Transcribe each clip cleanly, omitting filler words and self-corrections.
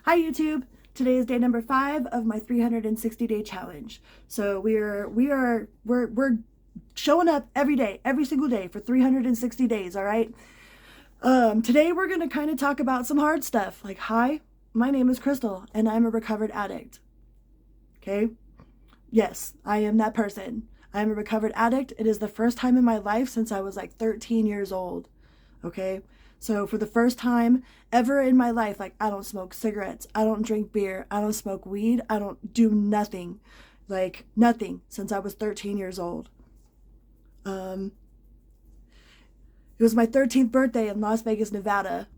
Hi YouTube. Today is day number 5 of my 360-day challenge. So we're showing up every day, every single day for 360 days, all right? Today we're going to kind of talk about some hard stuff. Like, hi, my name is Crystal and I'm a recovered addict. Okay? Yes, I am that person. I am a recovered addict. It is the first time in my life since I was like 13 years old. Okay? So for the first time ever in my life, like, I don't smoke cigarettes, I don't drink beer, I don't smoke weed, I don't do nothing, like nothing, since I was 13 years old. It was my 13th birthday in Las Vegas, Nevada,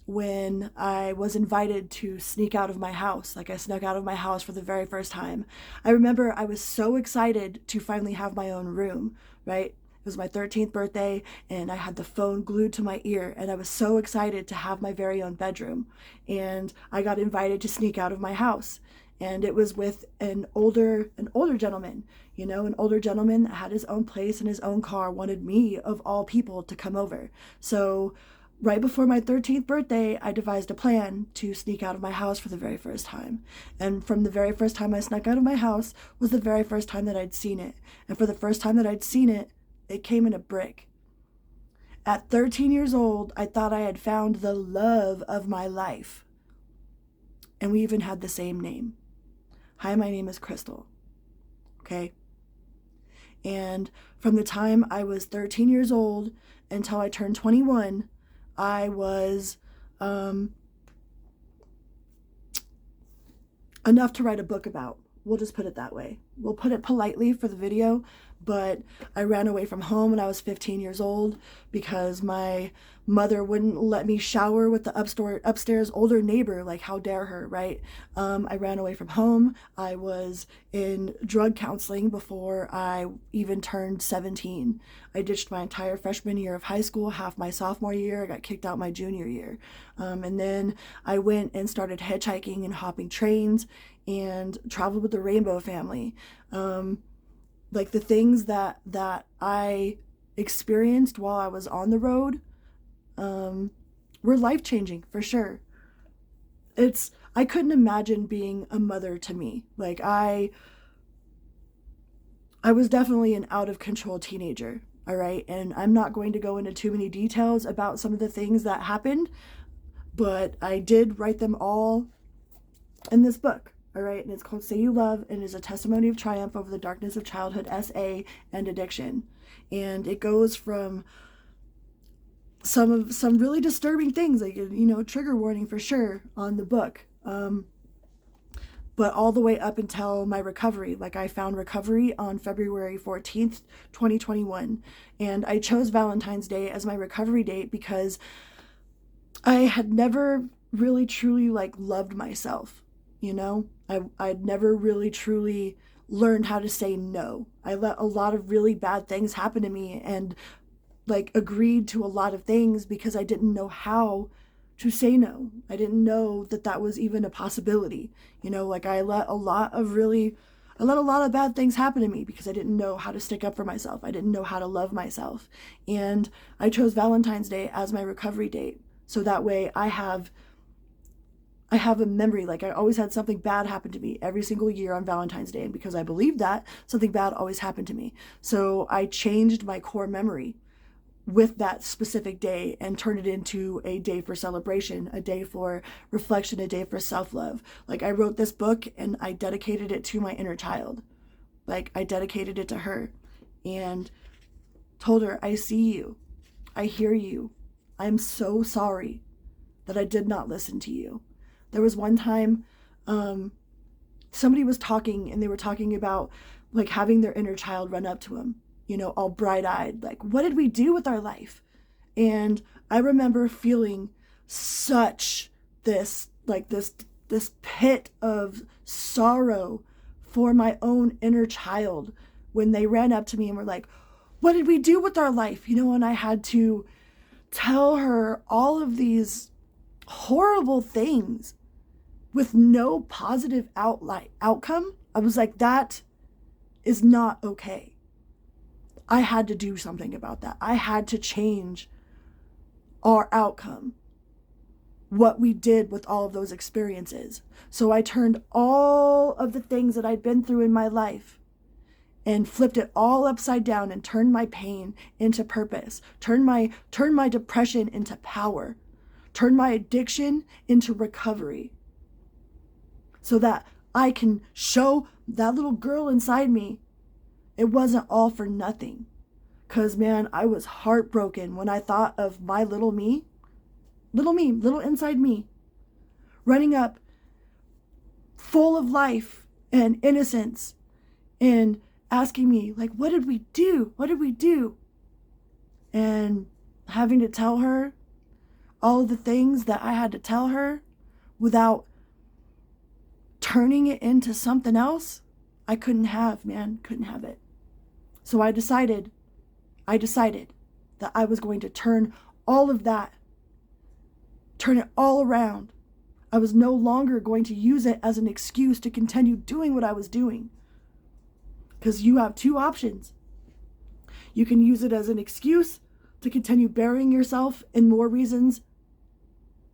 when I was invited to sneak out of my house. Like, I snuck out of my house for the very first time. I remember I was so excited to finally have my own room, right? It was my 13th birthday and I had the phone glued to my ear and I was so excited to have my very own bedroom. And I got invited to sneak out of my house. And it was with an older gentleman, an older gentleman that had his own place and his own car, wanted me of all people to come over. So right before my 13th birthday, I devised a plan to sneak out of my house for the very first time. And from the very first time I snuck out of my house was the very first time that I'd seen it. And for the first time that I'd seen it, it came in a brick. At 13 years old, I thought I had found the love of my life. And we even had the same name. Hi, my name is Crystal. Okay? And from the time I was 13 years old until I turned 21, I was enough to write a book about. We'll just put it that way. We'll put it politely for the video, but I ran away from home when I was 15 years old because my mother wouldn't let me shower with the upstairs older neighbor. Like, how dare her, right? I ran away from home. I was in drug counseling before I even turned 17. I ditched my entire freshman year of high school, half my sophomore year. I got kicked out my junior year. And then I went and started hitchhiking and hopping trains and traveled with the Rainbow family. Like, the things that I experienced while I was on the road were life-changing for sure. I couldn't imagine being a mother to me. Like, I was definitely an out of control teenager, all right? And I'm not going to go into too many details about some of the things that happened, but I did write them all in this book. All right, and it's called Say You Love, and is a testimony of triumph over the darkness of childhood, SA, and addiction. And it goes from some really disturbing things, like, trigger warning for sure on the book, but all the way up until my recovery. Like, I found recovery on February 14th, 2021, and I chose Valentine's Day as my recovery date because I had never really truly loved myself. I'd never really truly learned how to say no. I let a lot of really bad things happen to me and agreed to a lot of things because I didn't know how to say no. I didn't know that was even a possibility. I let a lot of bad things happen to me because I didn't know how to stick up for myself. I didn't know how to love myself. And I chose Valentine's Day as my recovery date. So that way I have a memory. Like, I always had something bad happen to me every single year on Valentine's Day. And because I believed that, something bad always happened to me. So I changed my core memory with that specific day and turned it into a day for celebration, a day for reflection, a day for self-love. Like, I wrote this book and I dedicated it to my inner child. Like, I dedicated it to her and told her, I see you. I hear you. I'm so sorry that I did not listen to you. There was one time somebody was talking and they were talking about having their inner child run up to him, all bright-eyed, like, what did we do with our life? And I remember feeling such this pit of sorrow for my own inner child when they ran up to me and were like, what did we do with our life? And I had to tell her all of these horrible things with no positive outcome. I was like, that is not okay. I had to do something about that. I had to change our outcome. what we did with all of those experiences. So I turned all of the things that I'd been through in my life and flipped it all upside down and turned my pain into purpose, turned my depression into power, turned my addiction into recovery, so that I can show that little girl inside me it wasn't all for nothing. Because, man, I was heartbroken when I thought of my little little inside me, running up full of life and innocence and asking me, like, what did we do? What did we do? And having to tell her all of the things that I had to tell her without turning it into something else, I couldn't have it. So I decided that I was going to turn all of that, turn it all around. I was no longer going to use it as an excuse to continue doing what I was doing. Because you have two options. You can use it as an excuse to continue burying yourself in more reasons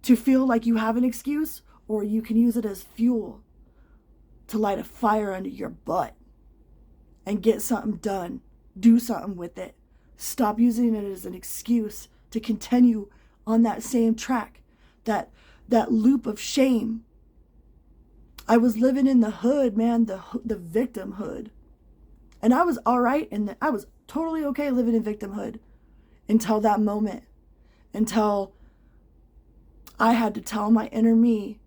to feel like you have an excuse, or you can use it as fuel to light a fire under your butt and get something done. Do something with it. Stop using it as an excuse to continue on that same track, that loop of shame. I was living in the hood, man, the victimhood. And I was all right, and I was totally okay living in victimhood until that moment, until I had to tell my inner me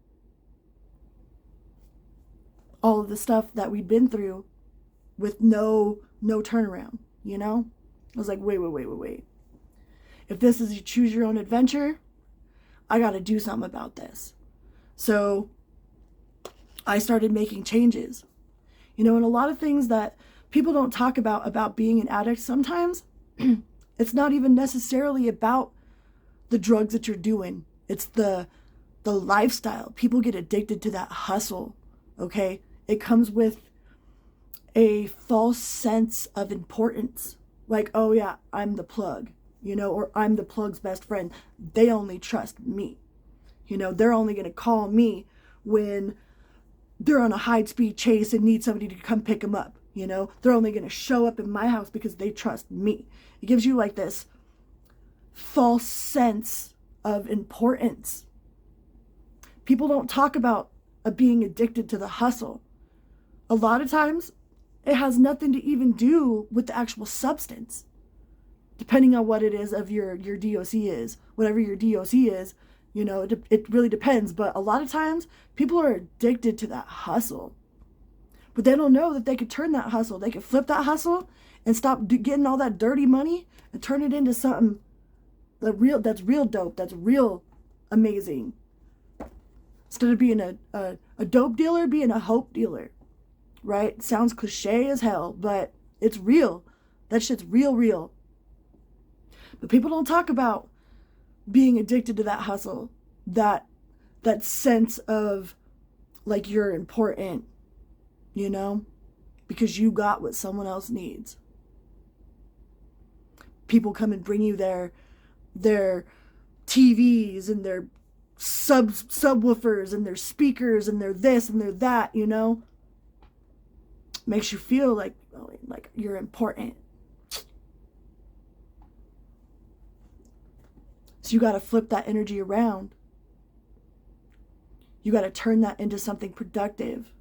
all of the stuff that we'd been through with no turnaround, you know? I was like, wait. If this is a choose your own adventure, I got to do something about this. So I started making changes. You know, and a lot of things that people don't talk about being an addict sometimes, it's not even necessarily about the drugs that you're doing. It's the lifestyle. People get addicted to that hustle, okay? It comes with a false sense of importance. Like, oh yeah, I'm the plug, you know, or I'm the plug's best friend. They only trust me. You know, they're only going to call me when they're on a high-speed chase and need somebody to come pick them up. You know, they're only going to show up in my house because they trust me. It gives you like this false sense of importance. People don't talk about being addicted to the hustle. A lot of times, it has nothing to even do with the actual substance, depending on what it is of your DOC is. Whatever your DOC is, you know, it really depends. But a lot of times, people are addicted to that hustle. But they don't know that they could turn that hustle. They could flip that hustle and stop getting all that dirty money and turn it into something that's real dope, that's real amazing. Instead of being a dope dealer, being a hope dealer. Right? Sounds cliche as hell, but it's real. That shit's real. But people don't talk about being addicted to that hustle, that sense of like you're important, you know, because you got what someone else needs. People come and bring you their TVs and their subwoofers and their speakers and their this and their that, you know. Makes you feel like you're important. So you got to flip that energy around. You got to turn that into something productive.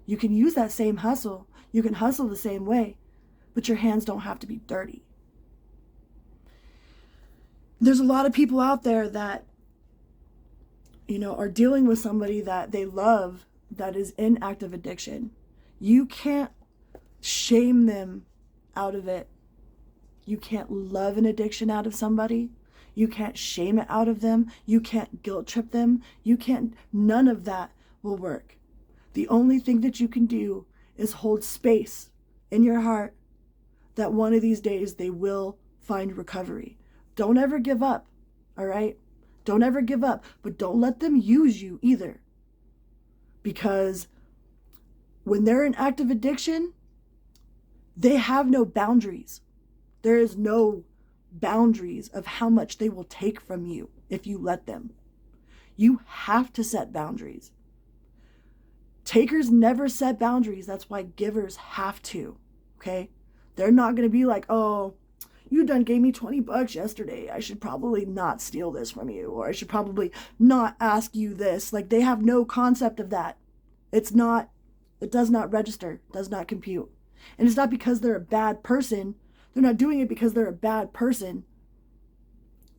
You can use that same hustle. You can hustle the same way, but your hands don't have to be dirty. There's a lot of people out there that, you know, are dealing with somebody that they love that is in active addiction. You can't shame them out of it. You can't love an addiction out of somebody. You can't shame it out of them. You can't guilt trip them. None of that will work. The only thing that you can do is hold space in your heart that one of these days they will find recovery. Don't ever give up, all right? Don't ever give up, but don't let them use you either. Because when they're in active addiction, they have no boundaries. There is no boundaries of how much they will take from you if you let them. You have to set boundaries. Takers never set boundaries. That's why givers have to, okay? They're not going to be like, oh, you done gave me $20 yesterday. I should probably not steal this from you, or I should probably not ask you this. Like, they have no concept of that. It does not register, does not compute. And it's not because they're a bad person. They're not doing it because they're a bad person.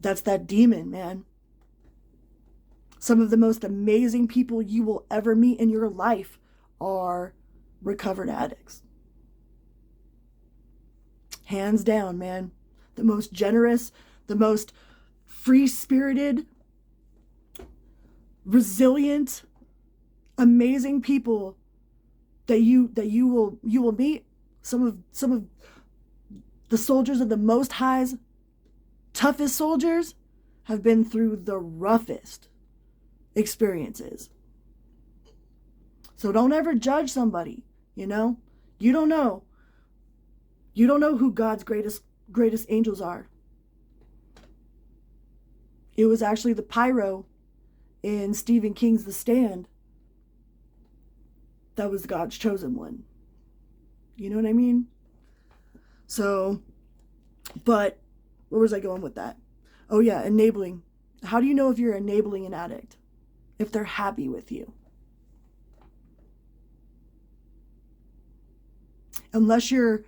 That's that demon, man. Some of the most amazing people you will ever meet in your life are recovered addicts. Hands down, man. The most generous, the most free-spirited, resilient, amazing people that you will meet. Some of the soldiers of the Most High's toughest soldiers have been through the roughest experiences. So don't ever judge somebody, you know? You don't know. You don't know who God's greatest angels are. It was actually the pyro in Stephen King's The Stand that was God's chosen one. You know what I mean? So, but where was I going with that? Oh yeah, enabling. How do you know if you're enabling an addict? If they're happy with you. Unless you're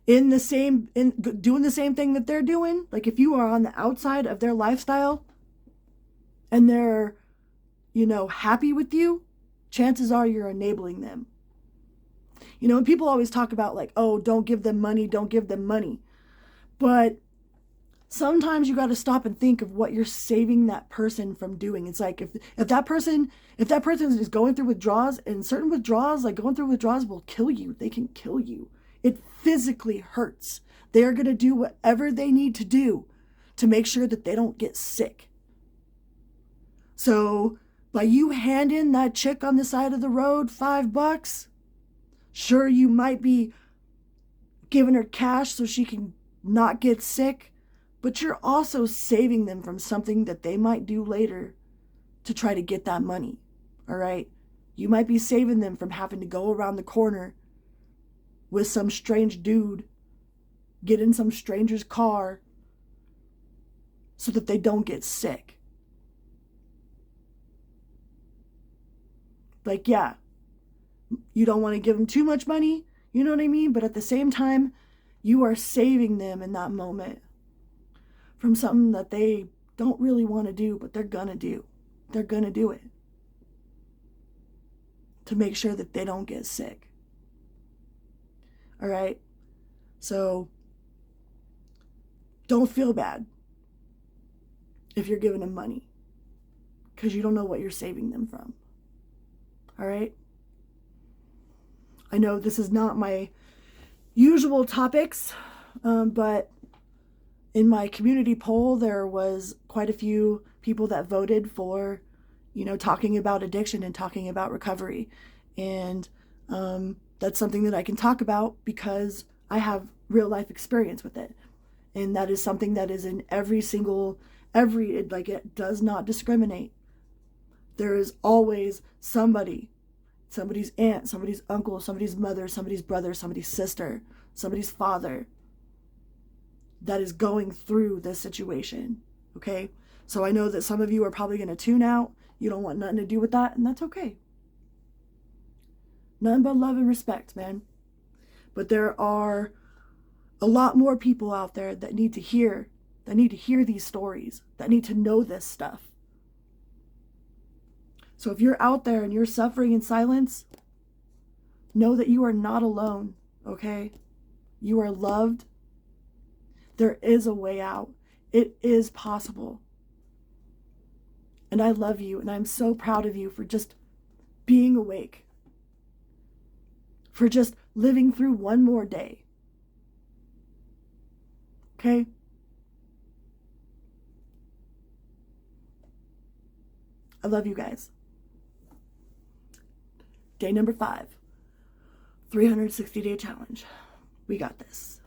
doing the same thing that they're doing, like if you are on the outside of their lifestyle and they're, happy with you, chances are you're enabling them. And people always talk about like, oh, don't give them money. But sometimes you got to stop and think of what you're saving that person from doing. It's like if that person is going through withdrawals, and certain withdrawals, like going through withdrawals, will kill you. They can kill you. It physically hurts. They are going to do whatever they need to do to make sure that they don't get sick. So by you handing that chick on the side of the road $5, sure, you might be giving her cash so she can not get sick, but you're also saving them from something that they might do later to try to get that money. All right? You might be saving them from having to go around the corner with some strange dude, get in some stranger's car so that they don't get sick. Like, yeah, you don't want to give them too much money, you know what I mean? But at the same time, you are saving them in that moment from something that they don't really want to do, but they're gonna do. They're gonna do it to make sure that they don't get sick. All right? So don't feel bad if you're giving them money, because you don't know what you're saving them from. All right? I know this is not my usual topics, but in my community poll, there was quite a few people that voted for, talking about addiction and talking about recovery. And that's something that I can talk about because I have real life experience with it. And that is something that is in it does not discriminate. There is always somebody's aunt, somebody's uncle, somebody's mother, somebody's brother, somebody's sister, somebody's father that is going through this situation, okay? So I know that some of you are probably going to tune out. You don't want nothing to do with that, and that's okay. Nothing but love and respect, man. But there are a lot more people out there that need to hear these stories, that need to know this stuff. So if you're out there and you're suffering in silence, know that you are not alone, okay? You are loved. There is a way out. It is possible. And I love you, and I'm so proud of you for just being awake, for just living through one more day. Okay? I love you guys. Day number 5, 360-day challenge. We got this.